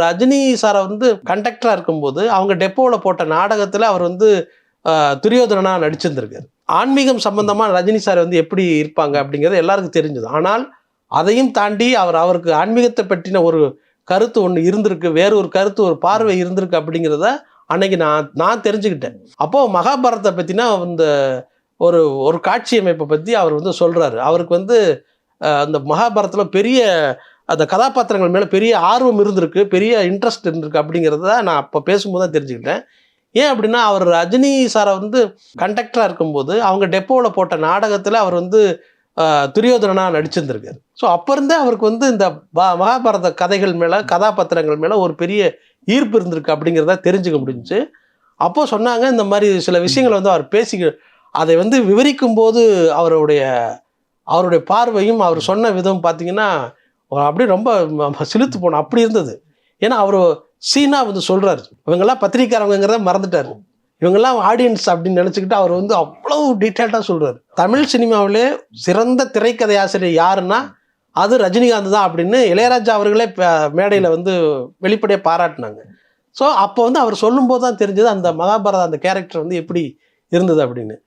ரஜினி சாரை வந்து கண்டக்டரா இருக்கும்போது அவங்க டெப்போவில் போட்ட நாடகத்தில் அவர் வந்து துரியோதனா நடிச்சிருந்திருக்காரு. ஆன்மீகம் சம்பந்தமா ரஜினி சார் வந்து எப்படி இருப்பாங்க அப்படிங்கிறது எல்லாருக்கும் தெரிஞ்சது. ஆனால் அதையும் தாண்டி அவருக்கு ஆன்மீகத்தை பற்றின ஒரு கருத்து ஒன்று இருந்திருக்கு, வேற ஒரு கருத்து, ஒரு பார்வை இருந்திருக்கு அப்படிங்கிறத அன்னைக்கு நான் தெரிஞ்சுக்கிட்டேன். அப்போ மகாபாரதத்தை பற்றினா இந்த ஒரு ஒரு காட்சி அமைப்பை பற்றி அவர் வந்து சொல்றாரு. அவருக்கு வந்து அந்த மகாபாரதத்தில் பெரிய அந்த கதாபாத்திரங்கள் மேலே பெரிய ஆர்வம் இருந்திருக்கு, பெரிய இன்ட்ரெஸ்ட் இருந்திருக்கு அப்படிங்கிறத நான் அப்போ பேசும்போது தான் தெரிஞ்சுக்கிட்டேன். ஏன் அப்படின்னா அவர் ரஜினி சாரை வந்து கண்டக்டரா இருக்கும்போது அவங்க டெப்போவில் போட்ட நாடகத்தில் அவர் வந்து துரியோதனா நடிச்சிருந்திருக்காரு. ஸோ அப்போ இருந்தே அவருக்கு வந்து இந்த மகாபாரத கதைகள் மேலே, கதாபாத்திரங்கள் மேலே ஒரு பெரிய ஈர்ப்பு இருந்திருக்கு அப்படிங்கிறத தெரிஞ்சுக்க முடிஞ்சுச்சு. அப்போ சொன்னாங்க, இந்த மாதிரி சில விஷயங்களை வந்து அவர் அதை வந்து விவரிக்கும் போது அவருடைய பார்வையும் அவர் சொன்ன விதம் பார்த்தீங்கன்னா அப்படியே ரொம்ப சிலுத்து போனோம். அப்படி இருந்தது. ஏன்னா அவர் சீனா வந்து சொல்றாரு, இவங்கெல்லாம் பத்திரிக்கையாளங்கிறத மறந்துட்டாரு, இவங்கெல்லாம் ஆடியன்ஸ் அப்படின்னு நினச்சிக்கிட்டு அவர் வந்து அவ்வளவு டீட்டெயில்டாக சொல்றாரு. தமிழ் சினிமாவிலே சிறந்த திரைக்கதை ஆசிரியர் யாருன்னா அது ரஜினிகாந்த் தான் அப்படின்னு இளையராஜா அவர்களே மேடையில் வந்து வெளிப்படையாக பாராட்டினாங்க. ஸோ அப்போ வந்து அவர் சொல்லும்போது தான் தெரிஞ்சது அந்த மகாபாரதம் அந்த கேரக்டர் வந்து எப்படி இருந்தது அப்படின்னு.